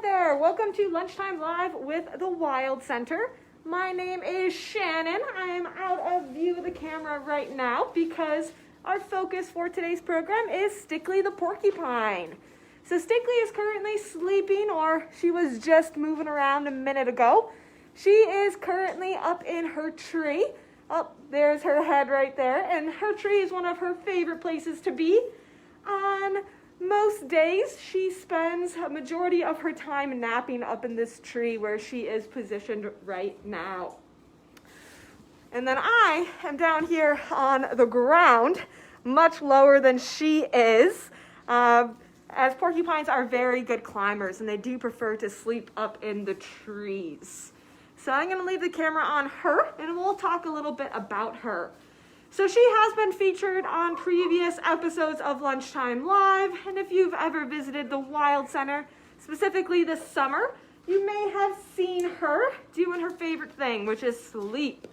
there, welcome to Lunchtime Live with the Wild Center. My name is Shannon. I am out of view of the camera right now because our focus for today's program is Stickley the porcupine. So Stickley is currently sleeping, or she was just moving around a minute ago. She is currently up in her tree. Oh, there's her head right there, and her tree is one of her favorite places to be. On most days, she spends a majority of her time napping up in this tree where she is positioned right now. And then I am down here on the ground, much lower than she is, as porcupines are very good climbers and they do prefer to sleep up in the trees. So I'm going to leave the camera on her and we'll talk a little bit about her. So she has been featured on previous episodes of Lunchtime Live, and if you've ever visited the Wild Center, specifically this summer, you may have seen her doing her favorite thing, which is sleep.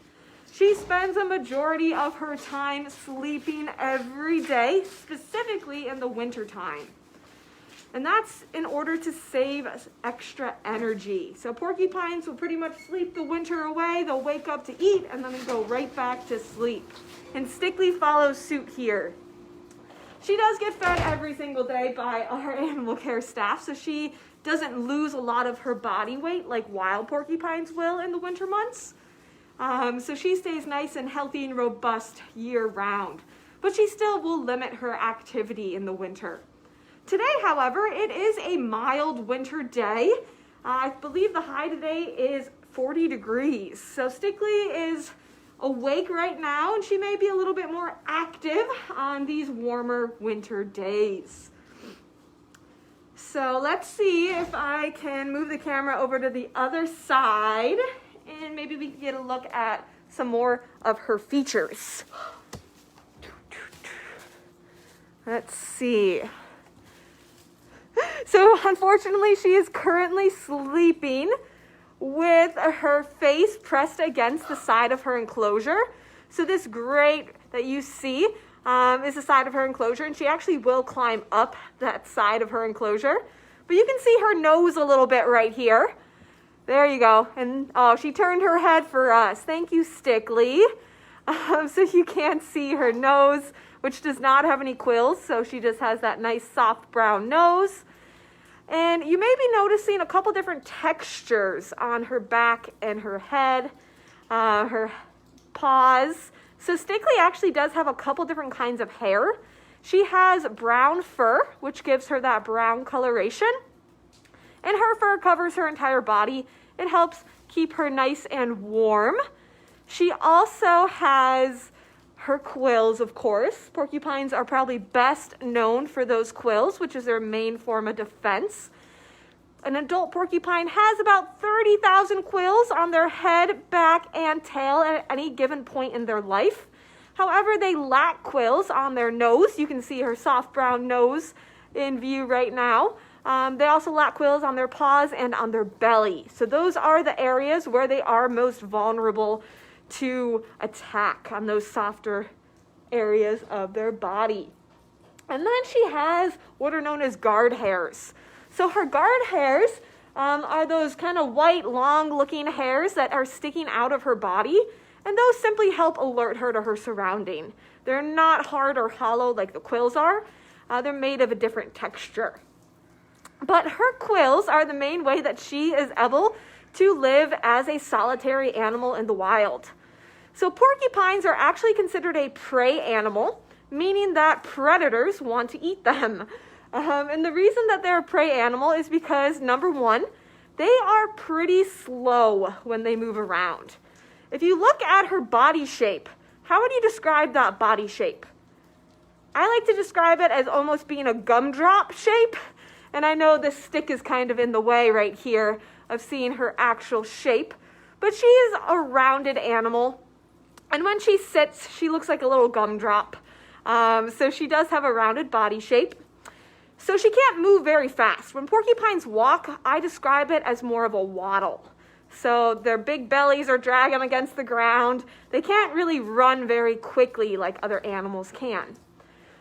She spends a majority of her time sleeping every day, specifically in the winter time. And that's in order to save extra energy. So porcupines will pretty much sleep the winter away. They'll wake up to eat and then go right back to sleep. And Stickley follows suit here. She does get fed every single day by our animal care staff, so she doesn't lose a lot of her body weight like wild porcupines will in the winter months. So she stays nice and healthy and robust year round. But she still will limit her activity in the winter. Today, however, it is a mild winter day. I believe the high today is 40 degrees. So Stickley is awake right now, and she may be a little bit more active on these warmer winter days. So let's see if I can move the camera over to the other side, and maybe we can get a look at some more of her features. Let's see. So unfortunately, she is currently sleeping with her face pressed against the side of her enclosure. So this grate that you see is the side of her enclosure, and she actually will climb up that side of her enclosure. But you can see her nose a little bit right here. There you go. And oh, she turned her head for us. Thank you, Stickley. So you can't see her nose, which does not have any quills, so she just has that nice soft brown nose. And you may be noticing a couple different textures on her back and her head, her paws. So Stickley actually does have a couple different kinds of hair. She has brown fur, which gives her that brown coloration. And her fur covers her entire body. It helps keep her nice and warm. She also has her quills, of course. Porcupines are probably best known for those quills, which is their main form of defense. An adult porcupine has about 30,000 quills on their head, back, and tail at any given point in their life. However, they lack quills on their nose. You can see her soft brown nose in view right now. They also lack quills on their paws and on their belly. So those are the areas where they are most vulnerable to attack, on those softer areas of their body. And then she has what are known as guard hairs. So her guard hairs are those kind of white, long-looking hairs that are sticking out of her body, and those simply help alert her to her surrounding. They're not hard or hollow like the quills are. They're made of a different texture. But her quills are the main way that she is able to live as a solitary animal in the wild. So porcupines are actually considered a prey animal, meaning that predators want to eat them. And the reason that they're a prey animal is because, number one, they are pretty slow when they move around. If you look at her body shape, how would you describe that body shape? I like to describe it as almost being a gumdrop shape. And I know this stick is kind of in the way right here of seeing her actual shape. But she is a rounded animal. And when she sits, she looks like a little gumdrop. So she does have a rounded body shape. So she can't move very fast. When porcupines walk, I describe it as more of a waddle. So their big bellies are dragging against the ground. They can't really run very quickly like other animals can.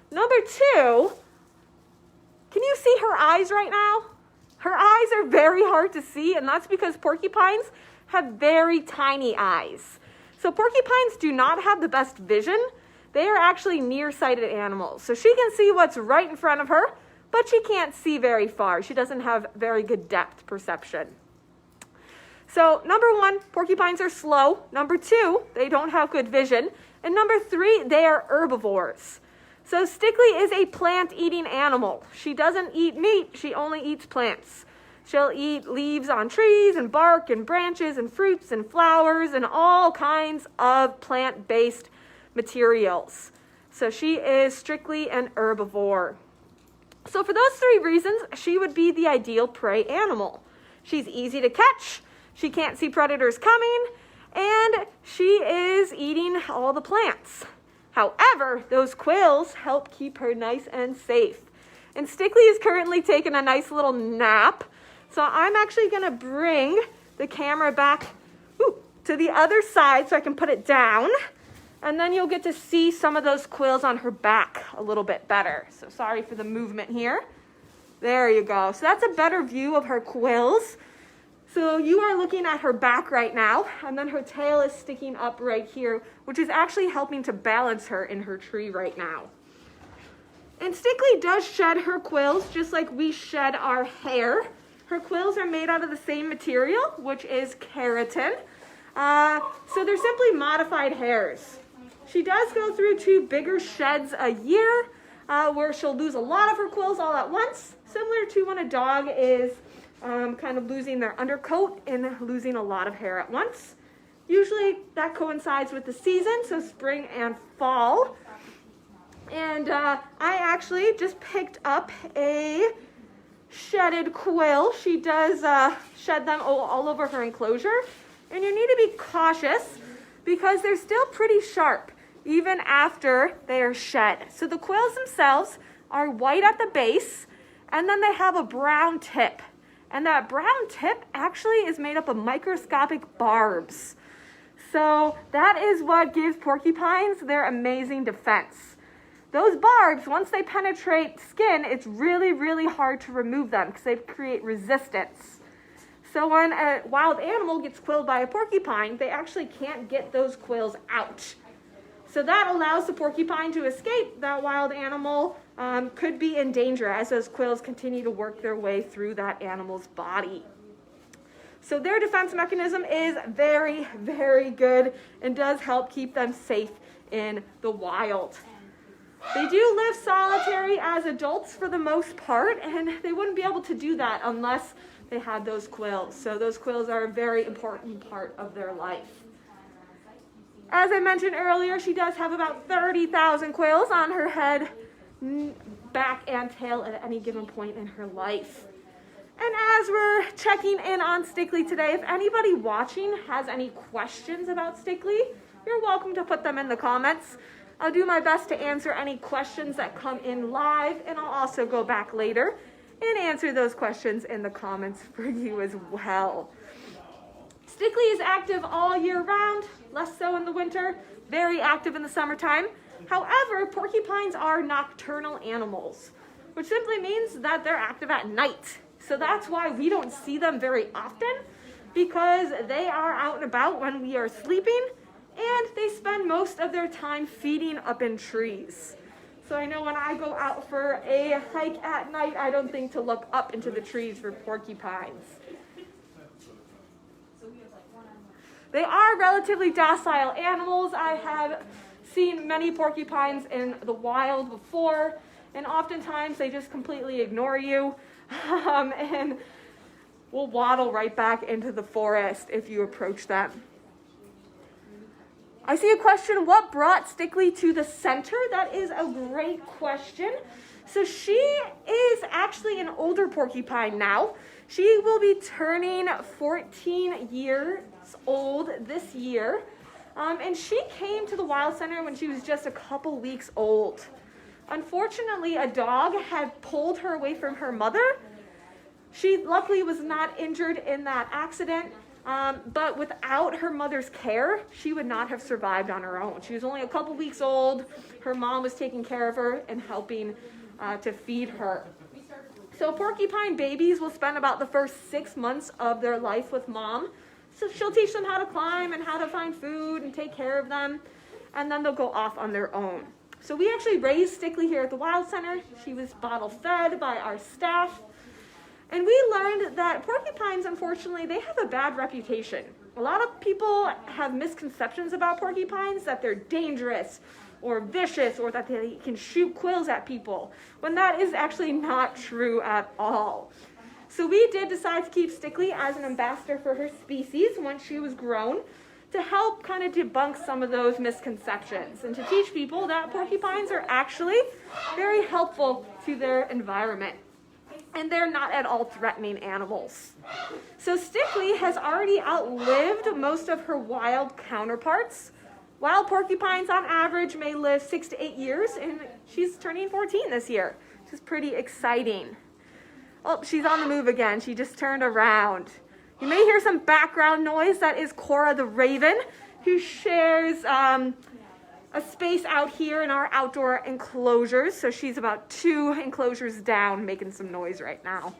Number two, can you see her eyes right now? Her eyes are very hard to see, and that's because porcupines have very tiny eyes. So porcupines do not have the best vision. They are actually nearsighted animals. So she can see what's right in front of her, but she can't see very far. She doesn't have very good depth perception. So number 1, porcupines are slow. Number 2, they don't have good vision. And number 3, they are herbivores. So Stickley is a plant-eating animal. She doesn't eat meat, she only eats plants. She'll eat leaves on trees and bark and branches and fruits and flowers and all kinds of plant-based materials. So she is strictly an herbivore. So for those 3 reasons, she would be the ideal prey animal. She's easy to catch, she can't see predators coming, and she is eating all the plants. However, those quills help keep her nice and safe. And Stickley is currently taking a nice little nap. So I'm actually going to bring the camera back to the other side so I can put it down. And then you'll get to see some of those quills on her back a little bit better. So sorry for the movement here. There you go. So that's a better view of her quills. So you are looking at her back right now, and then her tail is sticking up right here, which is actually helping to balance her in her tree right now. And Stickley does shed her quills just like we shed our hair. Her quills are made out of the same material, which is keratin. So they're simply modified hairs. She does go through 2 bigger sheds a year, where she'll lose a lot of her quills all at once, similar to when a dog is kind of losing their undercoat and losing a lot of hair at once. Usually that coincides with the season, so spring and fall. And I actually just picked up a shedded quill. She does shed them all over her enclosure. And you need to be cautious because they're still pretty sharp even after they are shed. So the quills themselves are white at the base, and then they have a brown tip. And that brown tip actually is made up of microscopic barbs. So that is what gives porcupines their amazing defense. Those barbs, once they penetrate skin, it's really, really hard to remove them because they create resistance. So when a wild animal gets quilled by a porcupine, they actually can't get those quills out. So that allows the porcupine to escape. That wild animal could be in danger as those quills continue to work their way through that animal's body. So their defense mechanism is very, very good and does help keep them safe in the wild. They do live solitary as adults for the most part, and they wouldn't be able to do that unless they had those quills. So those quills are a very important part of their life. As I mentioned earlier, she does have about 30,000 quills on her head, back, and tail at any given point in her life. And as we're checking in on Stickley today, if anybody watching has any questions about Stickley, you're welcome to put them in the comments. I'll do my best to answer any questions that come in live, and I'll also go back later and answer those questions in the comments for you as well. Stickley is active all year round, less so in the winter, very active in the summertime. However, porcupines are nocturnal animals, which simply means that they're active at night. So that's why we don't see them very often, because they are out and about when we are sleeping, and they spend most of their time feeding up in trees. So I know when I go out for a hike at night, I don't think to look up into the trees for porcupines. They are relatively docile animals. I have seen many porcupines in the wild before, and oftentimes they just completely ignore you and will waddle right back into the forest if you approach them. I see a question, what brought Stickley to the center? That is a great question. So she is actually an older porcupine now. She will be turning 14 years old this year. And she came to the Wild Center when she was just a couple weeks old. Unfortunately, a dog had pulled her away from her mother. She luckily was not injured in that accident. But without her mother's care, she would not have survived on her own. She was only a couple weeks old. Her mom was taking care of her and helping to feed her. So porcupine babies will spend about the first 6 months of their life with mom. So she'll teach them how to climb and how to find food and take care of them. And then they'll go off on their own. So we actually raised Stickley here at the Wild Center. She was bottle fed by our staff. And we learned that porcupines, unfortunately, they have a bad reputation. A lot of people have misconceptions about porcupines, that they're dangerous or vicious or that they can shoot quills at people, when that is actually not true at all. So we did decide to keep Stickley as an ambassador for her species once she was grown, to help kind of debunk some of those misconceptions and to teach people that porcupines are actually very helpful to their environment. And they're not at all threatening animals. So Stickley has already outlived most of her wild counterparts. Wild porcupines on average may live 6 to 8 years, and she's turning 14 this year, which is pretty exciting. Oh, she's on the move again. She just turned around. You may hear some background noise. That is Cora the Raven, who shares a space out here in our outdoor enclosures. So she's about 2 enclosures down, making some noise right now.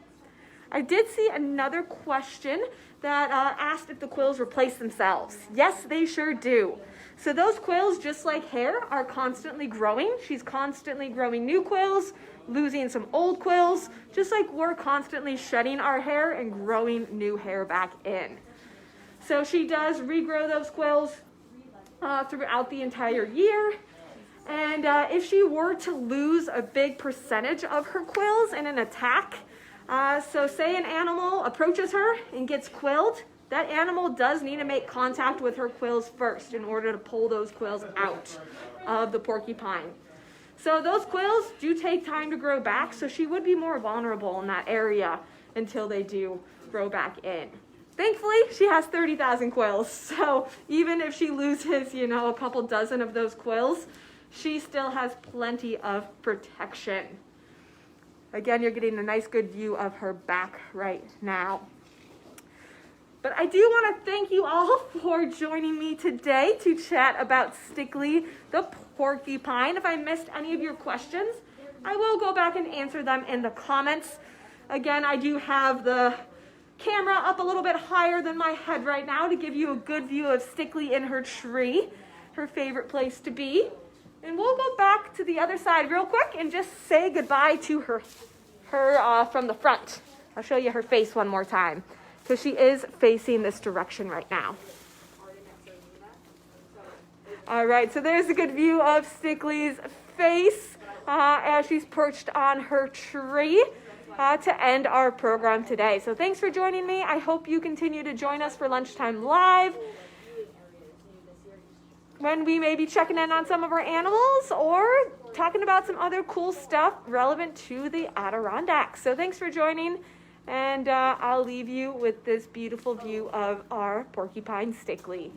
I did see another question that asked if the quills replace themselves. Yes, they sure do. So those quills, just like hair, are constantly growing. She's constantly growing new quills, losing some old quills, just like we're constantly shedding our hair and growing new hair back in. So she does regrow those quills throughout the entire year. And if she were to lose a big percentage of her quills in an attack, so say an animal approaches her and gets quilled, that animal does need to make contact with her quills first in order to pull those quills out of the porcupine. So those quills do take time to grow back, so she would be more vulnerable in that area until they do grow back in. Thankfully, she has 30,000 quills, so even if she loses, a couple dozen of those quills, she still has plenty of protection. Again, you're getting a nice good view of her back right now. But I do want to thank you all for joining me today to chat about Stickley the porcupine. If I missed any of your questions, I will go back and answer them in the comments. Again, I do have the camera up a little bit higher than my head right now to give you a good view of Stickley in her tree, her favorite place to be. And we'll go back to the other side real quick and just say goodbye to her from the front. I'll show you her face one more time, because she is facing this direction right now. All right, so there's a good view of Stickley's face as she's perched on her tree to end our program today. So thanks for joining me. I hope you continue to join us for Lunchtime Live, when we may be checking in on some of our animals or talking about some other cool stuff relevant to the Adirondacks. So thanks for joining. And I'll leave you with this beautiful view of our porcupine Stickley.